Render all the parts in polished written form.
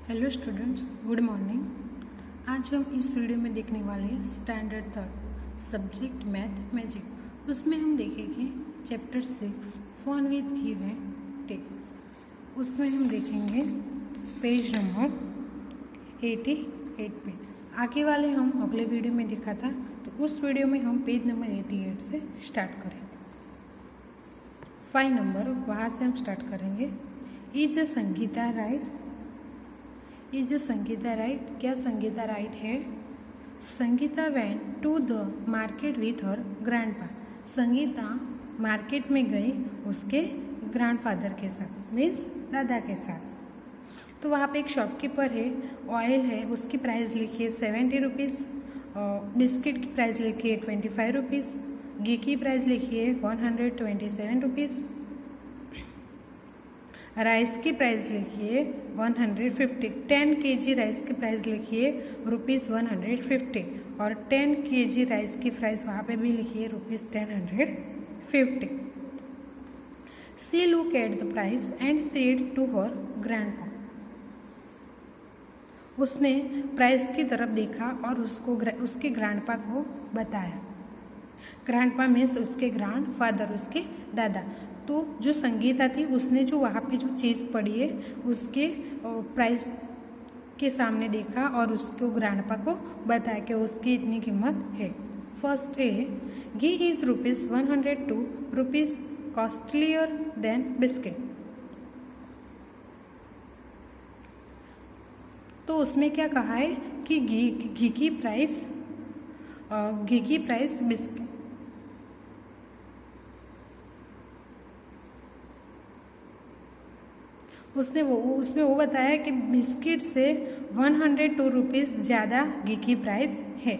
Hello students, good morning. आज हम इस वीडियो में देखने वाले हैं standard third subject math magic. उसमें हम देखेंगे chapter 6 fun with give and take. उसमें हम देखेंगे पेज नंबर 88 पे। आगे वाले हम अगले वीडियो में देखा था, तो उस वीडियो में हम पेज नंबर 88 से स्टार्ट करेंगे। 5 नंबर वहाँ से हम स्टार्ट करेंगे। Is Sangeeta right? Is Sangeeta right? क्या संगीता राइट है? Sangeeta went to the market with her grandpa. Sangeeta market में गई उसके ग्रैंडफादर के साथ, मीन्स दादा के साथ। तो वहाँ पे एक शॉपकीपर है, ऑयल है, उसकी प्राइस लिखी है 70 रुपीज़, बिस्किट की प्राइस लिखी है 25 रुपीज़, घी की प्राइस लिखी है 127 रुपीज़, राइस की प्राइस लिखिए 150, 10 kg राइस की प्राइस लिखिए ₹150 और 10 kg राइस की प्राइस वहाँ पे भी लिखिए ₹1050। She look at the price and said to her grandpa. उसने प्राइस की तरफ देखा और उसके ग्रैंडपा को बताया। ग्रैंडपा मीन्स उसके ग्रैंडफादर, उसके दादा। तो जो संगीता थी उसने जो वहाँ पे जो चीज़ पड़ी है उसके प्राइस के सामने देखा और उसको ग्रैंडपा को बताया कि उसकी इतनी कीमत है। फर्स्ट है ghee is ₹102 rupees costlier than biscuit. तो उसमें क्या कहा है कि घी की प्राइस बिस्किट उसमें वो बताया कि बिस्किट से 102 रुपीज़ ज़्यादा घी की प्राइस है।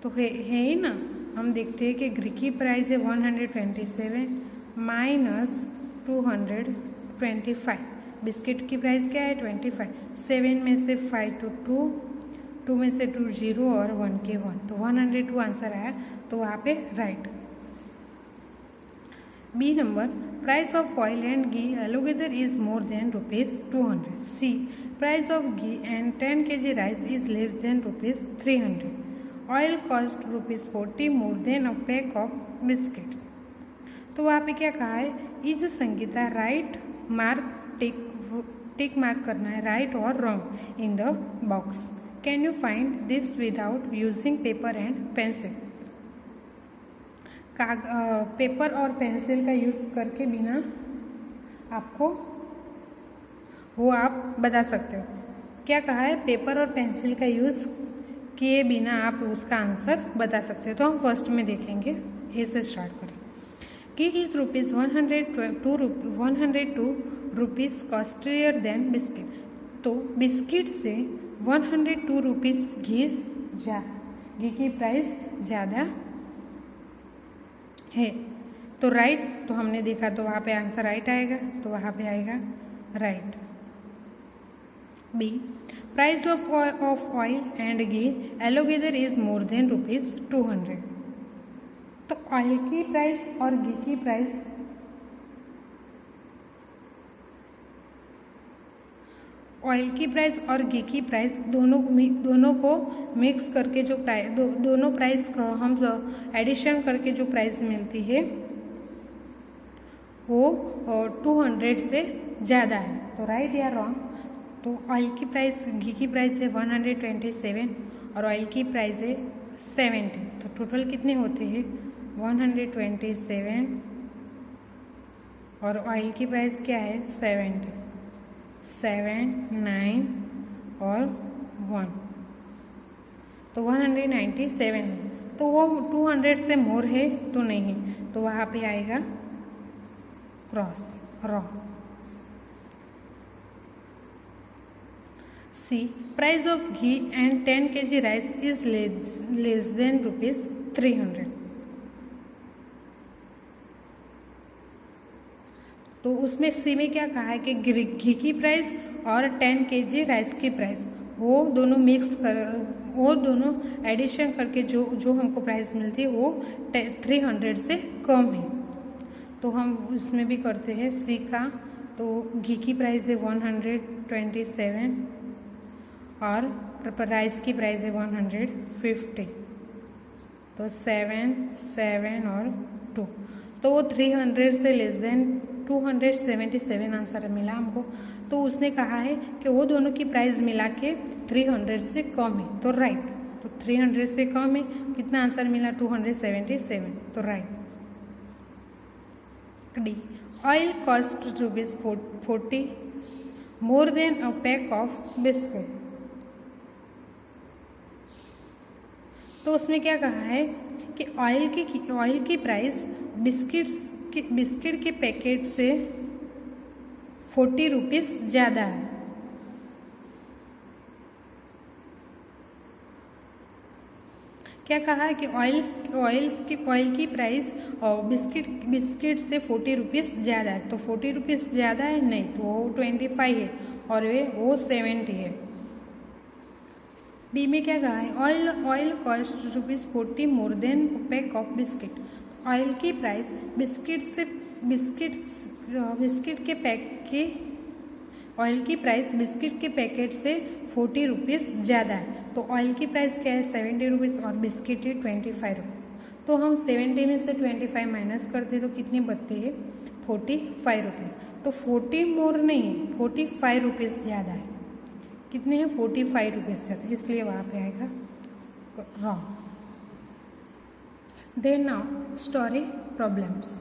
तो है ही ना। हम देखते हैं कि घी की प्राइस है 127 माइनस 225। बिस्किट की प्राइस क्या है 25। 7 में से 5 तो 2 में से 2 0 और 1 के 1, तो 102 आंसर आया। तो वहाँ पे right. B number price of oil and ghee altogether is more than ₹200. C price of ghee and 10 kg rice is less than ₹300. Oil cost ₹40 more than a pack of biscuits. तो वहाँ पे क्या कहा है? Is Sangeeta right? Mark tick mark करना है, right और wrong in the box. Can you find this without using paper and pencil? Paper और पेंसिल का यूज़ करके बिना आपको वो आप बता सकते हो। क्या कहा है? पेपर और पेंसिल का यूज़ किए बिना आप उसका आंसर बता सकते हो। तो हम फर्स्ट में देखेंगे, ए से स्टार्ट करें। कि is ₹102 rupees costlier than biscuit. तो बिस्किट से 102 रुपीज़ घी की प्राइस ज़्यादा है। तो राइट, तो हमने देखा तो वहाँ पे आंसर राइट आएगा, तो वहाँ पे आएगा right. B price of oil and ghee altogether is more than ₹200। तो ऑयल की प्राइस और घी की प्राइस और घी की प्राइस दोनों को मिक्स करके जो प्राइस दोनों प्राइस हम एडिशन करके जो प्राइस मिलती है वो 200 से ज़्यादा है। तो राइट या रॉन्ग? तो ऑयल की प्राइस, घी की प्राइस है 127 और ऑयल की प्राइस है 70। तो टोटल कितने होते हैं? 127 और ऑयल की प्राइस क्या है 70, 7, 9 और 1, तो 197 है। तो वो 200 से मोर है तो नहीं, तो वहाँ पे आएगा cross, wrong. C price of ghee and 10 kg rice is less than ₹300। तो उसमें सी में क्या कहा है कि घी की प्राइस और 10 kg राइस की प्राइस वो दोनों एडिशन करके जो हमको प्राइस मिलती है वो 300 से कम है। तो हम उसमें भी करते हैं सी का। तो घी की प्राइस है 127 और प्राइस की प्राइस है 150, तो 7, 7 और 2, तो वो 300 से लेस देन 277 आंसर मिला हमको। तो उसने कहा है कि वो दोनों की प्राइस मिला के 300 से कम है, तो राइट। तो 300 से कम है, कितना आंसर मिला 277, तो right. D, oil cost ₹40 more than a pack of biscuit. तो उसमें क्या कहा है कि ऑयल की प्राइस बिस्किट के पैकेट से 40 रुपीज़ ज़्यादा है। क्या कहा है कि ऑयल की प्राइस बिस्किट से 40 रुपीज़ ज़्यादा है, तो 40 रुपीज़ ज़्यादा है नहीं, तो वो 25 है और वो 70 है। डी में क्या कहा है, oil cost ₹40 more than pack of biscuit. Oil की प्राइस ऑयल की प्राइस बिस्किट के पैकेट से 40 रुपीज़ ज़्यादा है, तो ऑयल की प्राइस क्या है 70 रुपीज़ और बिस्किट है 25 रुपीज़। तो हम 70 में से 25 माइनस करते तो कितने बचते हैं 45 रुपीज़। तो 40 मोर नहीं है, 45 रुपीज़ ज़्यादा है। कितने हैं 45 रुपीज़ ज़्यादा, इसलिए वहाँ पे आएगा wrong. Then now story problems.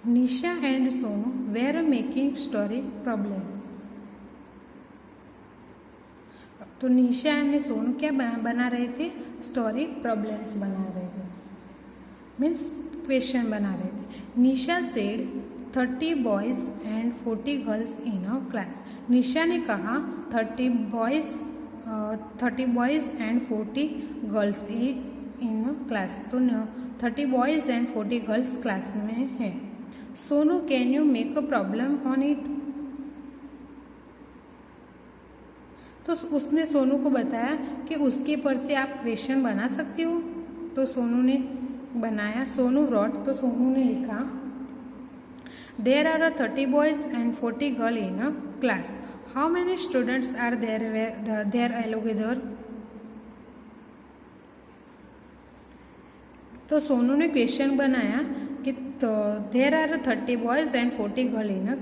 Nisha and Sonu were making story problems. तो निशा एंड सोनू क्या बना रहे थे, स्टोरी प्रॉब्लम्स बना रहे थे, मीन्स क्वेश्चन बना रहे थे। Nisha said 30 boys and 40 girls in a class. Nisha ने कहा 30 boys and 40 girls in a class, तो 30 बॉयज एंड 40 गर्ल्स क्लास में है। Sonu can you make a problem on it. तो उसने सोनू को बताया कि उसके पर से आप क्वेश्चन बना सकते हो, तो सोनू ने बनाया। सोनू रॉट, तो सोनू ने लिखा there are 30 boys and 40 girl in a class, how many students are there altogether. तो सोनू ने क्वेश्चन बनाया कि तो there are 30 boys and 40 girl in a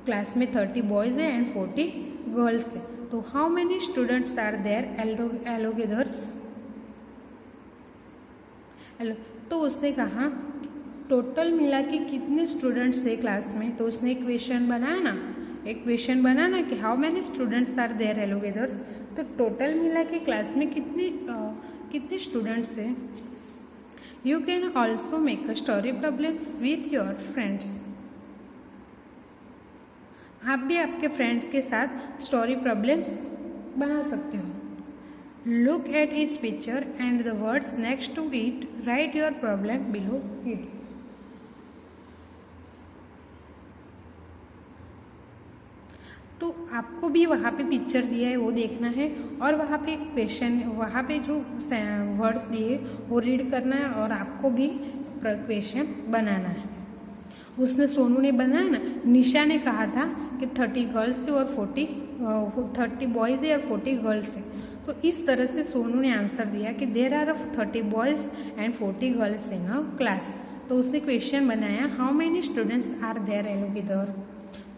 class में 30 बॉयज है एंड 40 गर्ल्स है, तो how many students are there altogether. तो उसने कहा टोटल मिला के कितने स्टूडेंट्स है क्लास में, तो उसने एक क्वेश्चन बनाया ना कि how many students are there altogethers, तो टोटल मिला के क्लास में कितने स्टूडेंट्स है। You can also make a story problems with your friends. आप भी आपके फ्रेंड के साथ स्टोरी प्रॉब्लम्स बना सकते हो। Look at each picture and the words next to it, write your problem below it. तो आपको भी वहाँ पे पिक्चर दिया है वो देखना है, और वहाँ पे क्वेश्चन, वहाँ पे जो वर्ड्स दिए वो रीड करना है, और आपको भी क्वेश्चन बनाना है। उसने सोनू ने बनाया ना, निशा ने कहा था कि 30 गर्ल्स है और 30 बॉयज़ है और 40 गर्ल्स है, तो इस तरह से सोनू ने आंसर दिया कि there are 30 boys and 40 girls in a class. तो उसने क्वेश्चन बनाया how many students are there altogether,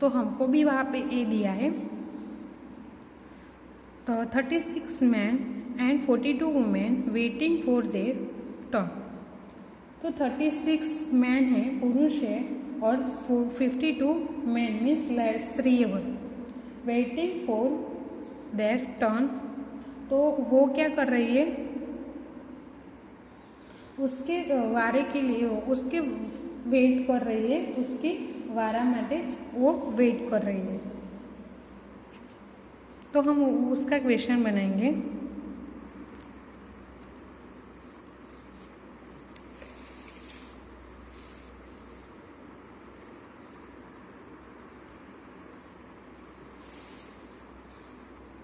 तो हमको भी वहाँ पे ए दिया है। तो 36 man and 42 women waiting for their turn. तो 36 मैन है, पुरुष है, और 52 मैन मीन्स स्त्री है, वेटिंग फॉर देयर टर्न। तो वो क्या कर रही है, उसके वारे के लिए उसके वेट कर रही है, उसके वारा माटे वो वेट कर रही है। तो हम उसका क्वेश्चन बनाएंगे।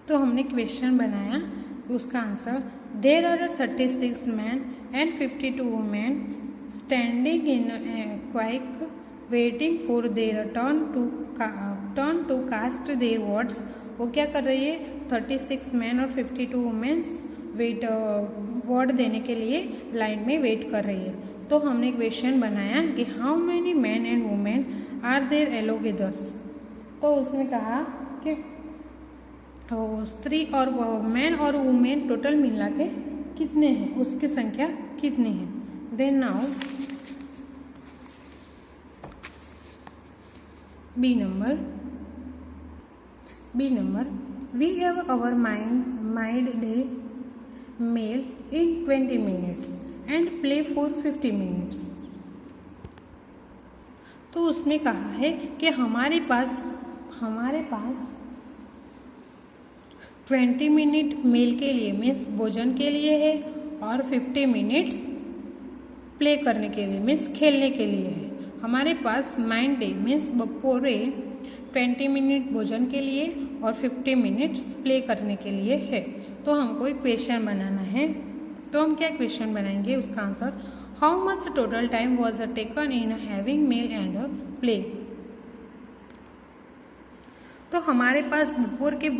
तो हमने क्वेश्चन बनाया, उसका answer there are 36 man and 52 women standing in queue waiting for their turn to cast their words. वो क्या कर रही है? 36 मैन और 52 वुमेन्स वेट वर्ड देने के लिए लाइन में वेट कर रही है। तो हमने क्वेश्चन बनाया कि how many man and women are there altogethers. तो उसने कहा कि स्त्री और मैन और वुमेन टोटल मिला के कितने हैं, उसकी संख्या कितनी है। Then now B number we have our mid day meal in 20 minutes and play for 50 minutes. तो उसमें कहा है कि हमारे पास 20 मिनट मेल के लिए मीन्स भोजन के लिए है और 50 मिनट्स प्ले करने के लिए मीन्स खेलने के लिए है। हमारे पास माइंड डे मीन्स बपोरे 20 मिनट भोजन के लिए और 50 मिनट्स प्ले करने के लिए है। तो हमको एक क्वेश्चन बनाना है। तो हम क्या क्वेश्चन बनाएंगे? उसका answer, how much total time was taken in having male and play. तो हमारे पास बपोर के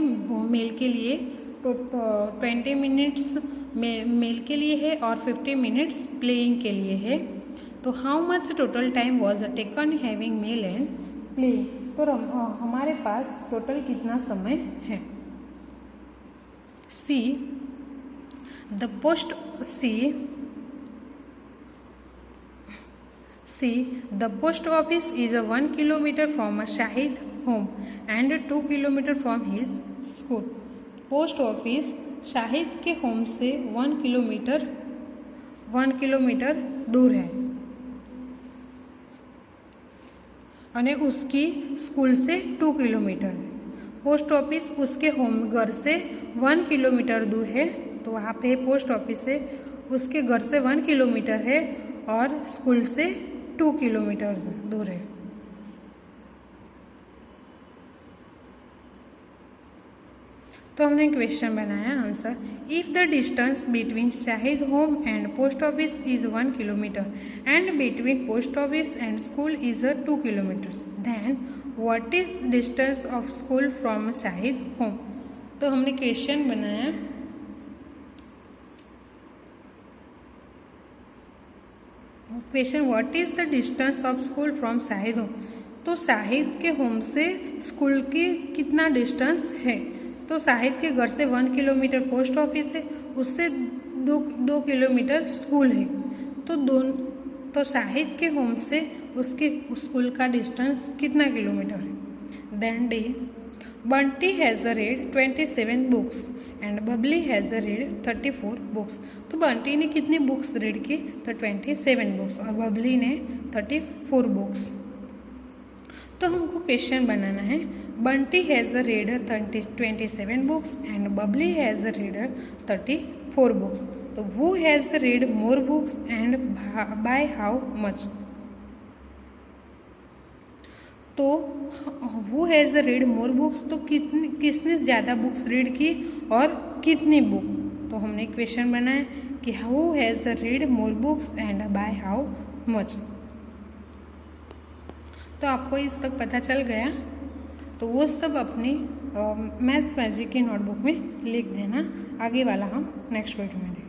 मेल के लिए 20 मिनट्स मेल के लिए है और 50 मिनट्स प्लेइंग के लिए है। तो how much total time was taken having male and play. तो हमारे पास टोटल कितना समय है? The post office is 1 kilometre from Shahid home and 2 kilometre from his school. Post office Shahid के होम से 1 किलोमीटर दूर है और उसकी स्कूल से 2 किलोमीटर है। पोस्ट ऑफिस उसके घर से 1 किलोमीटर दूर है। तो वहाँ पे पोस्ट ऑफिस है, उसके घर से 1 किलोमीटर है और स्कूल से 2 किलोमीटर दूर है। तो हमने क्वेश्चन बनाया answer, if the distance between Shahid home and post office is 1 kilometre and between post office and school is 2 kilometres, then what is distance of school from Shahid home. तो हमने क्वेश्चन बनाया, question what is the distance of school from Shahid home. तो शाहिद के home से school की कितना distance है? तो शाहिद के घर से 1 किलोमीटर पोस्ट ऑफिस है, उससे 2 किलोमीटर स्कूल है। तो शाहिद के होम से उसके स्कूल का डिस्टेंस कितना किलोमीटर है? Then D, Bunty has read 27 books and Babli has read 34 books. तो बंटी ने कितनी बुक्स रीड की? तो 27 बुक्स और बबली ने 34 बुक्स। तो हमको क्वेश्चन बनाना है, Bunty has read 27 books and Babli has read 34 books. तो who has read more books and by how much. तो who has read more books, तो किसने ज़्यादा बुक्स रीड की और कितनी बुक। तो हमने क्वेश्चन बनाया कि who has read more books and by how much. तो आपको इस तक पता चल गया, तो वो सब अपनी मैथ्स मैजिक की नोटबुक में लिख देना। आगे वाला हम नेक्स्ट वीडियो में देखेंगे।